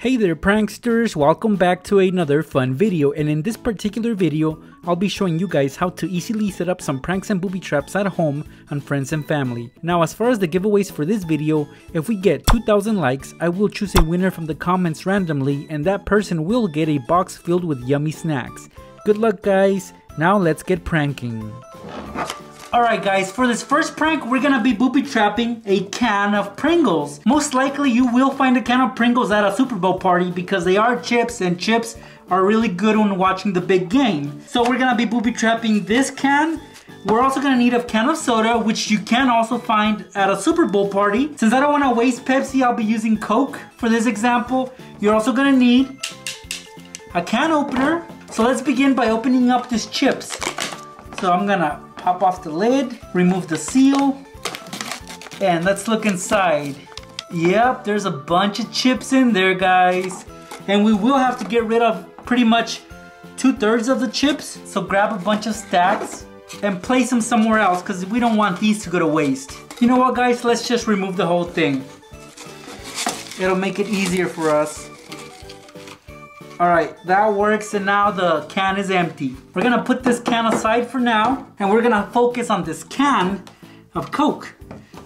Hey there pranksters, welcome back to another fun video, and in this particular video I'll be showing you guys how to easily set up some pranks and booby traps at home on friends and family. Now as far as the giveaways for this video, if we get 2,000 likes, I will choose a winner from the comments randomly and that person will get a box filled with yummy snacks. Good luck guys, now let's get pranking. Alright guys, for this first prank, we're gonna be booby trapping a can of Pringles. Most likely you will find a can of Pringles at a Super Bowl party because they are chips and chips are really good when watching the big game. So we're gonna be booby trapping this can. We're also gonna need a can of soda, which you can also find at a Super Bowl party. Since I don't wanna waste Pepsi, I'll be using Coke for this example. You're also gonna need a can opener. So let's begin by opening up these chips. So I'm gonna pop off the lid, remove the seal, and let's look inside. Yep, there's a bunch of chips in there, guys. And we will have to get rid of pretty much 2/3 of the chips. So grab a bunch of stacks and place them somewhere else because we don't want these to go to waste. You know what, guys? Let's just remove the whole thing. It'll make it easier for us. Alright, that works, and now the can is empty. We're gonna put this can aside for now, and we're gonna focus on this can of Coke.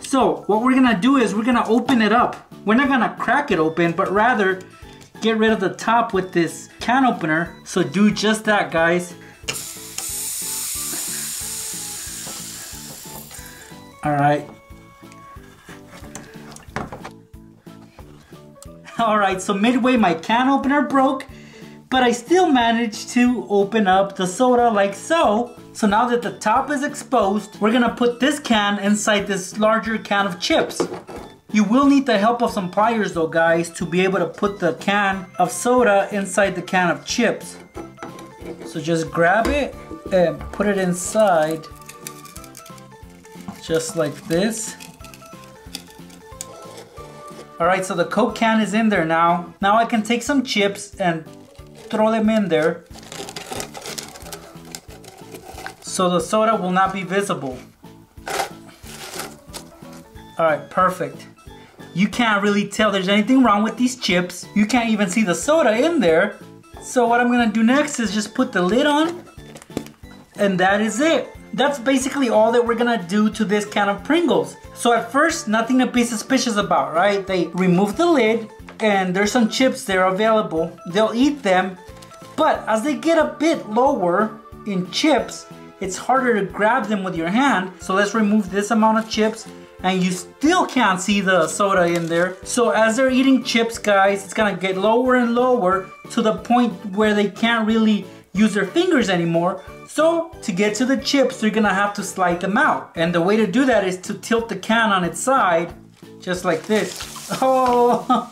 So, what we're gonna do is we're gonna open it up. We're not gonna crack it open, but rather get rid of the top with this can opener. So do just that, guys. Alright. Alright, so midway my can opener broke, but I still managed to open up the soda like so. So now that the top is exposed, we're gonna put this can inside this larger can of chips. You will need the help of some pliers though, guys, to be able to put the can of soda inside the can of chips. So just grab it and put it inside, just like this. Alright, so the Coke can is in there now. Now I can take some chips and throw them in there so the soda will not be visible. Alright, perfect. You can't really tell there's anything wrong with these chips. You can't even see the soda in there. So what I'm gonna do next is just put the lid on, and that is it. That's basically all that we're gonna do to this can of Pringles. So at first, nothing to be suspicious about, right? They remove the lid and there's some chips there available. They'll eat them, but as they get a bit lower in chips, it's harder to grab them with your hand. So let's remove this amount of chips, and you still can't see the soda in there. So as they're eating chips, guys, it's gonna get lower and lower to the point where they can't really use their fingers anymore. So to get to the chips, they're gonna have to slide them out. And the way to do that is to tilt the can on its side, just like this. Oh!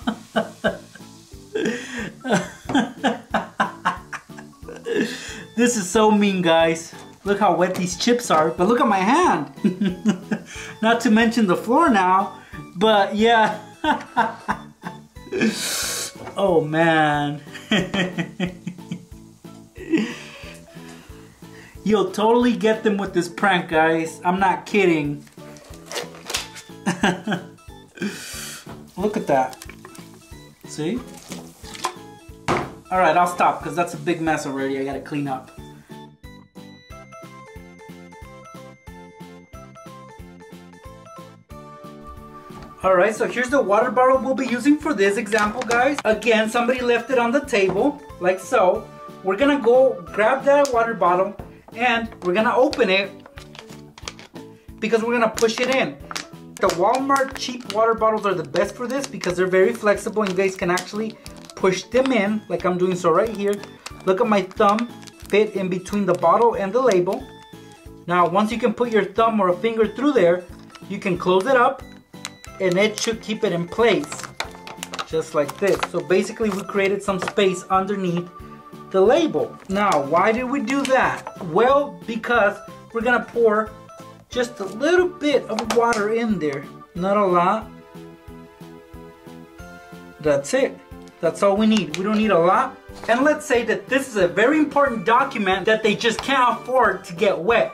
This is so mean, guys. Look how wet these chips are, but look at my hand. Not to mention the floor now, but yeah. Oh man. You'll totally get them with this prank, guys. I'm not kidding. Look at that. See? Alright, I'll stop because that's a big mess already. I gotta clean up. Alright, so here's the water bottle we'll be using for this example, guys. Again, somebody left it on the table, like so. We're gonna go grab that water bottle and we're gonna open it because we're gonna push it in. The Walmart cheap water bottles are the best for this because they're very flexible and you guys can actually push them in like I'm doing so right here. Look at my thumb fit in between the bottle and the label. Now once you can put your thumb or a finger through there, you can close it up and it should keep it in place just like this. So basically we created some space underneath the label. Now why did we do that? Well, because we're gonna pour just a little bit of water in there, not a lot. That's it. That's all we need. We don't need a lot. And let's say that this is a very important document that they just can't afford to get wet.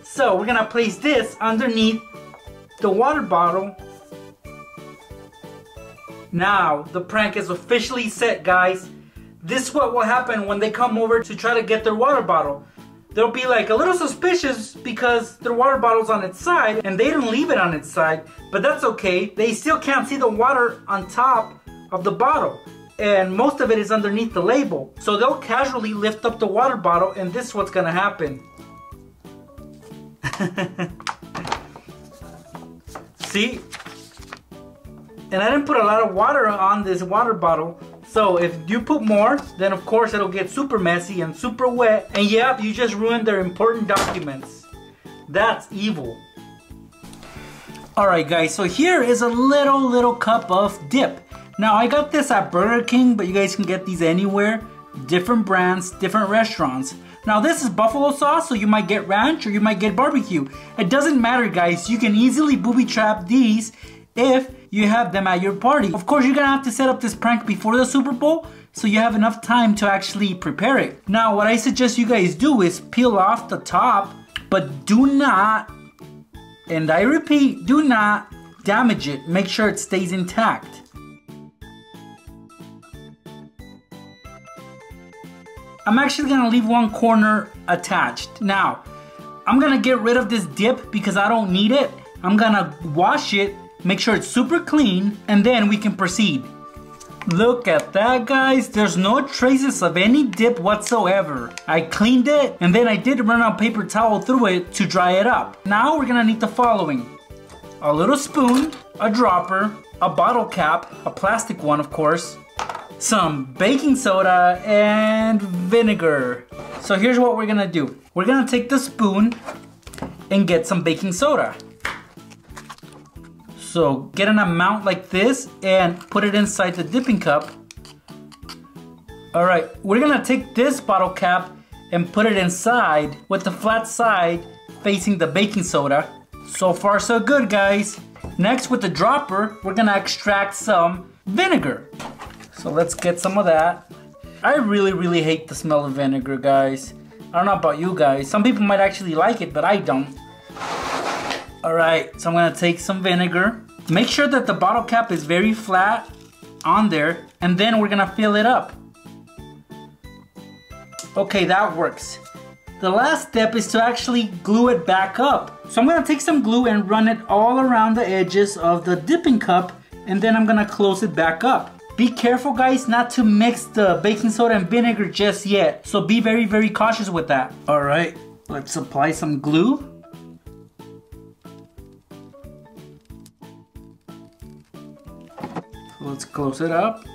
So we're gonna place this underneath the water bottle Now, the prank is officially set, guys. This is what will happen when they come over to try to get their water bottle. They'll be like a little suspicious because their water bottle's on its side and they didn't leave it on its side, but that's okay. They still can't see the water on top of the bottle, and most of it is underneath the label. So they'll casually lift up the water bottle, and this is what's gonna happen. See? And I didn't put a lot of water on this water bottle. So if you put more, then of course it'll get super messy and super wet. And yep, you just ruined their important documents. That's evil. Alright guys, so here is a little cup of dip. Now I got this at Burger King, but you guys can get these anywhere. Different brands, different restaurants. Now this is buffalo sauce, so you might get ranch or you might get barbecue. It doesn't matter guys, you can easily booby trap these if you have them at your party. Of course, you're gonna have to set up this prank before the Super Bowl so you have enough time to actually prepare it. Now, what I suggest you guys do is peel off the top, but do not, and I repeat, do not damage it. Make sure it stays intact. I'm actually gonna leave one corner attached. Now, I'm gonna get rid of this dip because I don't need it. I'm gonna wash it, make sure it's super clean, and then we can proceed. Look at that guys, there's no traces of any dip whatsoever. I cleaned it, and then I did run a paper towel through it to dry it up. Now we're gonna need the following. A little spoon, a dropper, a bottle cap, a plastic one of course, some baking soda, and vinegar. So here's what we're gonna do. We're gonna take the spoon and get some baking soda. So get an amount like this and put it inside the dipping cup. All right, we're gonna take this bottle cap and put it inside with the flat side facing the baking soda. So far so good guys. Next with the dropper, we're gonna extract some vinegar. So let's get some of that. I really hate the smell of vinegar guys. I don't know about you guys. Some people might actually like it, but I don't. Alright, so I'm gonna take some vinegar. Make sure that the bottle cap is very flat on there, and then we're gonna fill it up. Okay, that works. The last step is to actually glue it back up. So I'm gonna take some glue and run it all around the edges of the dipping cup, and then I'm gonna close it back up. Be careful guys not to mix the baking soda and vinegar just yet. So be very cautious with that. Alright, let's apply some glue. Let's close it up.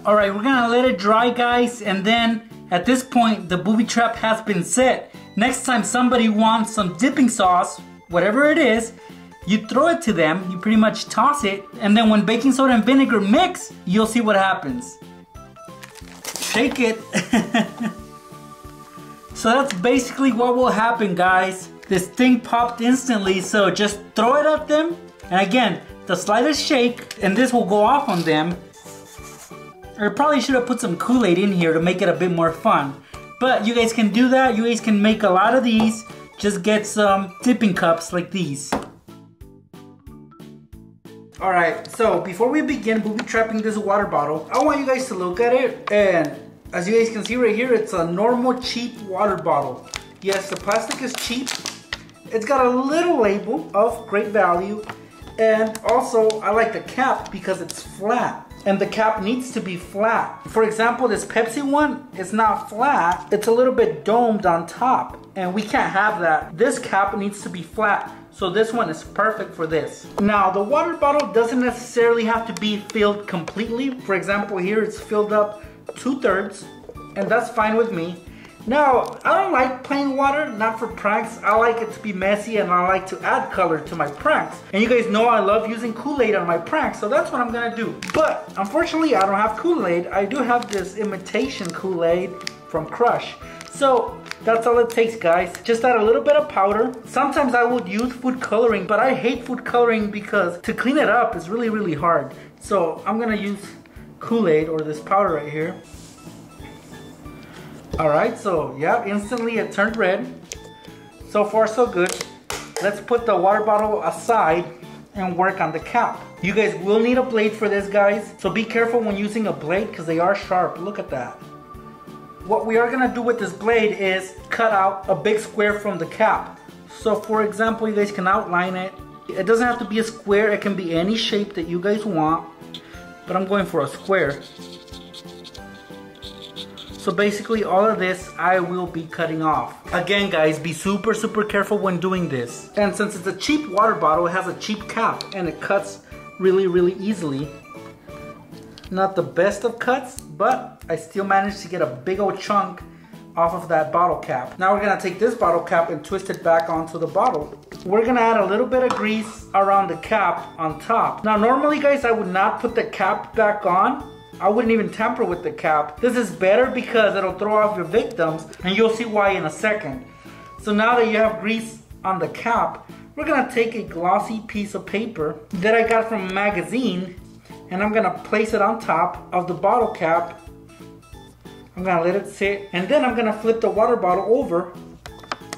Alright, we're gonna let it dry guys, and then at this point the booby trap has been set. Next time somebody wants some dipping sauce, whatever it is, you throw it to them, you pretty much toss it, and then when baking soda and vinegar mix, you'll see what happens. Shake it. So that's basically what will happen guys. This thing popped instantly, so just throw it at them, and again, the slightest shake, and this will go off on them. I probably should have put some Kool-Aid in here to make it a bit more fun. But you guys can do that, you guys can make a lot of these. Just get some dipping cups like these. Alright, so before we begin booby trapping this water bottle, I want you guys to look at it, and as you guys can see right here, it's a normal cheap water bottle. Yes, the plastic is cheap. It's got a little label of great value, and also I like the cap because it's flat, and the cap needs to be flat. For example, this Pepsi one is not flat, it's a little bit domed on top, and we can't have that. This cap needs to be flat. So this one is perfect for this. Now the water bottle doesn't necessarily have to be filled completely. For example, here it's filled up 2/3, and that's fine with me. Now, I don't like plain water, not for pranks. I like it to be messy, and I like to add color to my pranks. And you guys know I love using Kool-Aid on my pranks, so that's what I'm gonna do. But unfortunately, I don't have Kool-Aid. I do have this imitation Kool-Aid from Crush. So that's all it takes guys. Just add a little bit of powder. Sometimes I would use food coloring, but I hate food coloring because to clean it up is really hard. So I'm gonna use Kool-Aid, or this powder right here. Alright, so yeah, instantly it turned red. So far so good. Let's put the water bottle aside. and work on the cap. You guys will need a blade for this, guys. So be careful when using a blade because they are sharp. Look at that. What we are gonna do with this blade is cut out a big square from the cap. So for example, you guys can outline it. It doesn't have to be a square, it can be any shape that you guys want. But I'm going for a square. So basically all of this I will be cutting off. Again guys, be super careful when doing this. And since it's a cheap water bottle, it has a cheap cap and it cuts really easily. Not the best of cuts, but I still managed to get a big old chunk off of that bottle cap. Now we're gonna take this bottle cap and twist it back onto the bottle. We're gonna add a little bit of grease around the cap on top. Now normally guys, I would not put the cap back on. I wouldn't even tamper with the cap. This is better because it'll throw off your victims, and you'll see why in a second. So now that you have grease on the cap, we're gonna take a glossy piece of paper that I got from a magazine, and I'm gonna place it on top of the bottle cap. I'm gonna let it sit, and then I'm gonna flip the water bottle over,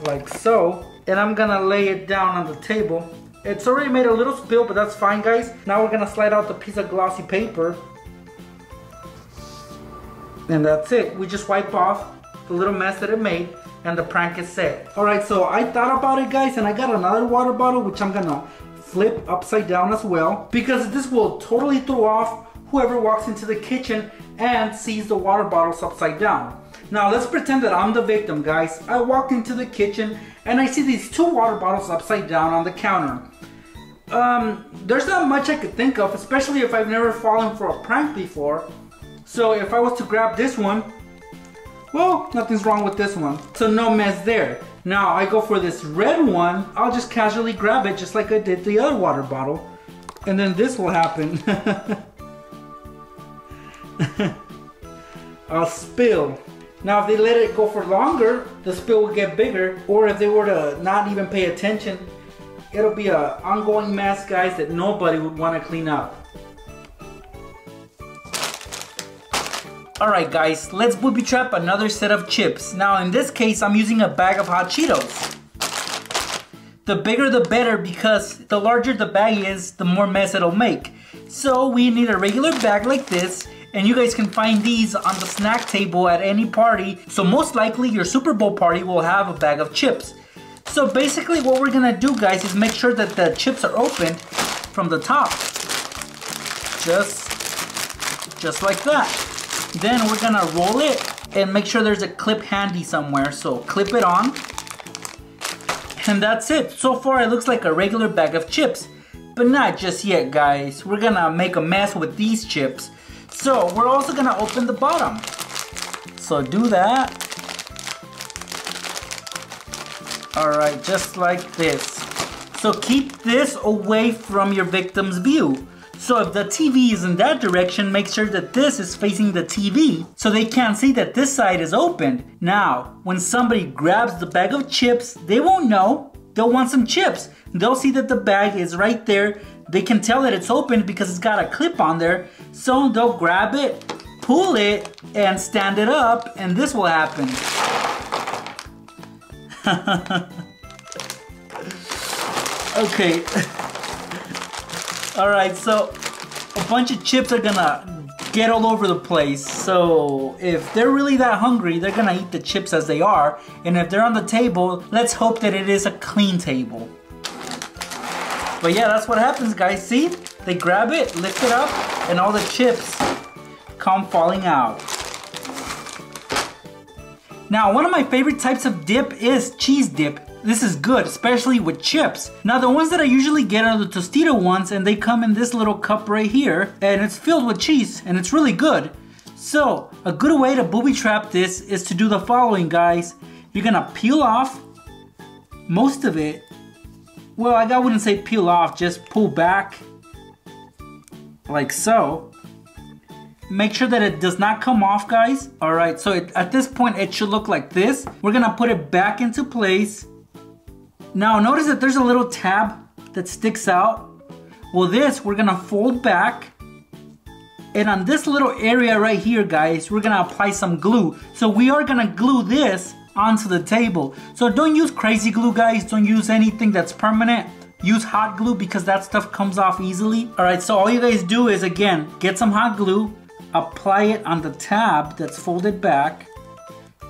like so, and I'm gonna lay it down on the table. It's already made a little spill, but that's fine guys. Now we're gonna slide out the piece of glossy paper. And that's it. We just wipe off the little mess that it made, and the prank is set. Alright, so I thought about it guys, and I got another water bottle which I'm gonna flip upside down as well, because this will totally throw off whoever walks into the kitchen and sees the water bottles upside down. Now let's pretend that I'm the victim guys. I walked into the kitchen and I see these two water bottles upside down on the counter. There's not much I could think of, especially if I've never fallen for a prank before. So if I was to grab this one, well, nothing's wrong with this one. So no mess there. Now I go for this red one, I'll just casually grab it just like I did the other water bottle. And then this will happen. I'll spill. Now if they let it go for longer, the spill will get bigger. Or if they were to not even pay attention, it'll be an ongoing mess guys that nobody would want to clean up. Alright guys, let's booby trap another set of chips. Now in this case, I'm using a bag of hot Cheetos. The bigger the better, because the larger the bag is, the more mess it'll make. So we need a regular bag like this, and you guys can find these on the snack table at any party. So most likely your Super Bowl party will have a bag of chips. So basically what we're gonna do guys is make sure that the chips are opened from the top. Just like that. Then we're gonna roll it and make sure there's a clip handy somewhere. So clip it on. And that's it. So far it looks like a regular bag of chips. But not just yet guys. We're gonna make a mess with these chips. So we're also gonna open the bottom. So do that. Alright, just like this. So keep this away from your victim's view. So if the TV is in that direction, make sure that this is facing the TV so they can't see that this side is opened. Now, when somebody grabs the bag of chips, they won't know. They'll want some chips. They'll see that the bag is right there. They can tell that it's opened because it's got a clip on there. So they'll grab it, pull it, and stand it up, and this will happen. Okay. Alright, so a bunch of chips are gonna get all over the place. So if they're really that hungry, they're gonna eat the chips as they are. And if they're on the table, let's hope that it is a clean table. But yeah, that's what happens guys. See? They grab it, lift it up, and all the chips come falling out. Now, one of my favorite types of dip is cheese dip. This is good, especially with chips. Now, the ones that I usually get are the Tostito ones, and they come in this little cup right here, and it's filled with cheese, and it's really good. So, a good way to booby trap this is to do the following, guys. You're gonna peel off most of it. Well, I wouldn't say peel off, just pull back, like so. Make sure that it does not come off, guys. Alright, so at this point, it should look like this. We're gonna put it back into place. Now notice that there's a little tab that sticks out. Well, this we're gonna fold back, and on this little area right here guys, we're gonna apply some glue. So we are gonna glue this onto the table. So don't use crazy glue guys, don't use anything that's permanent. use hot glue because that stuff comes off easily. Alright, so all you guys do is, again, get some hot glue, apply it on the tab that's folded back.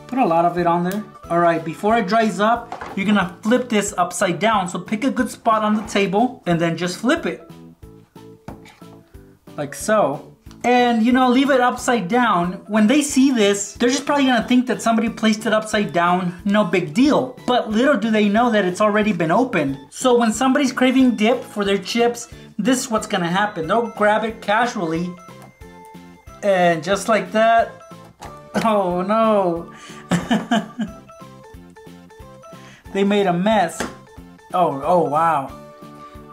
Put a lot of it on there. Alright, before it dries up, you're gonna flip this upside down. So pick a good spot on the table and then just flip it. Like so. And you know, leave it upside down. When they see this, they're just probably gonna think that somebody placed it upside down. No big deal. But little do they know that it's already been opened. So when somebody's craving dip for their chips, this is what's gonna happen. They'll grab it casually. And just like that. Oh no. They made a mess. Oh wow.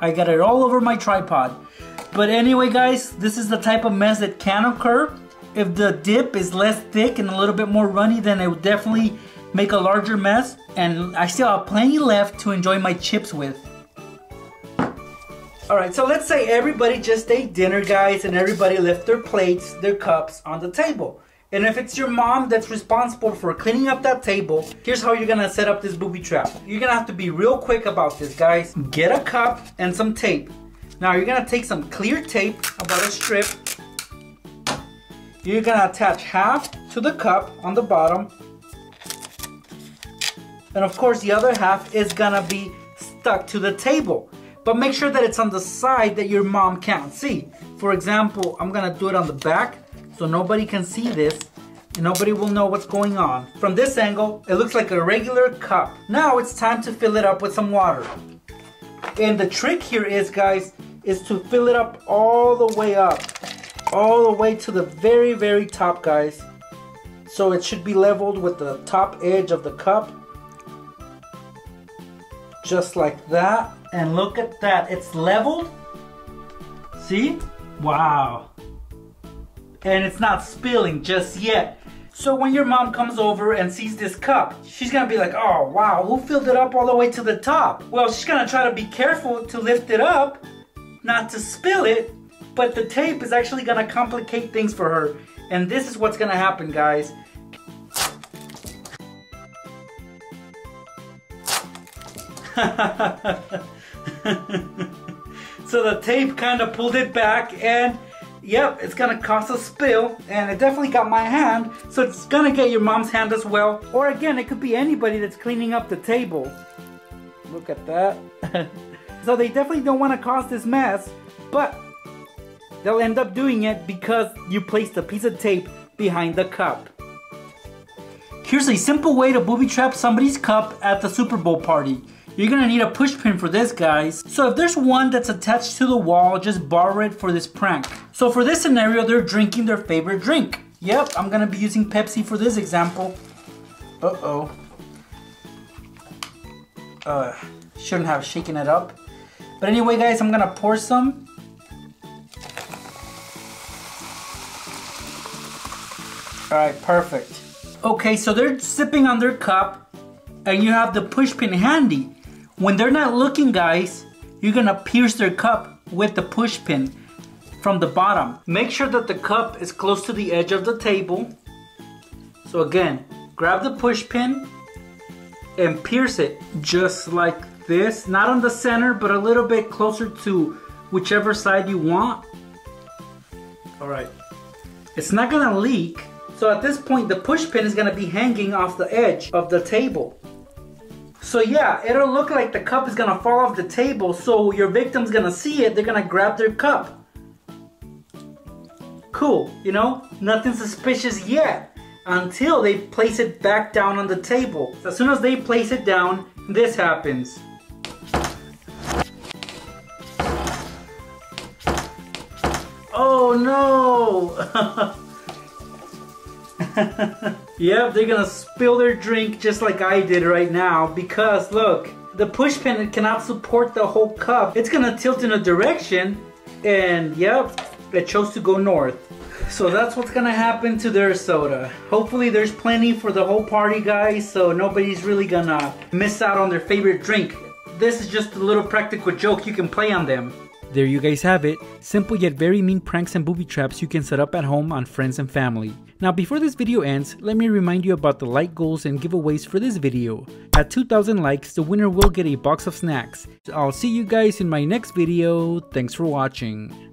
I got it all over my tripod. But anyway guys, this is the type of mess that can occur. If the dip is less thick and a little bit more runny, then it would definitely make a larger mess. And I still have plenty left to enjoy my chips with. Alright, so let's say everybody just ate dinner, guys, and everybody left their plates, their cups on the table. And if it's your mom that's responsible for cleaning up that table, here's how you're gonna set up this booby trap. You're gonna have to be real quick about this, guys. Get a cup and some tape. Now you're gonna take some clear tape, about a strip. You're gonna attach half to the cup on the bottom. And of course the other half is gonna be stuck to the table. But make sure that it's on the side that your mom can't see. For example, I'm gonna do it on the back so nobody can see this and nobody will know what's going on. From this angle, it looks like a regular cup. Now it's time to fill it up with some water. And the trick here is, guys, is to fill it up all the way up. All the way to the very, very top, guys. So it should be leveled with the top edge of the cup. Just like that. And look at that, it's leveled. See? Wow. And it's not spilling just yet. So when your mom comes over and sees this cup, she's gonna be like, oh wow, who filled it up all the way to the top? Well, she's gonna try to be careful to lift it up, not to spill it, but the tape is actually gonna complicate things for her. And this is what's gonna happen, guys. So the tape kind of pulled it back, and yep, it's gonna cause a spill, and it definitely got my hand, so it's gonna get your mom's hand as well. Or again, it could be anybody that's cleaning up the table. Look at that. So they definitely don't want to cause this mess, but they'll end up doing it because you placed a piece of tape behind the cup. Here's a simple way to booby trap somebody's cup at the Super Bowl party. You're gonna need a push pin for this, guys. So if there's one that's attached to the wall, just borrow it for this prank. So for this scenario, they're drinking their favorite drink. Yep, I'm gonna be using Pepsi for this example. Uh-oh. Shouldn't have shaken it up. But anyway, guys, I'm gonna pour some. Alright, perfect. Okay, so they're sipping on their cup, and you have the push pin handy. When they're not looking, guys, you're gonna pierce their cup with the push pin from the bottom. Make sure that the cup is close to the edge of the table. So again, grab the push pin and pierce it just like this. Not on the center, but a little bit closer to whichever side you want. Alright, it's not gonna leak. So at this point, the push pin is gonna be hanging off the edge of the table. So yeah, it'll look like the cup is gonna fall off the table, so your victim's gonna see it, they're gonna grab their cup. Cool, you know, nothing suspicious yet, until they place it back down on the table. As soon as they place it down, this happens. Oh no! Yep, they're gonna spill their drink just like I did right now, because look, the push pin cannot support the whole cup. It's gonna tilt in a direction, and yep, it chose to go north. So that's what's gonna happen to their soda. Hopefully there's plenty for the whole party, guys, so nobody's really gonna miss out on their favorite drink. This is just a little practical joke you can play on them. There you guys have it, simple yet very mean pranks and booby traps you can set up at home on friends and family. Now before this video ends, let me remind you about the like goals and giveaways for this video. At 2,000 likes, the winner will get a box of snacks. I'll see you guys in my next video. Thanks for watching.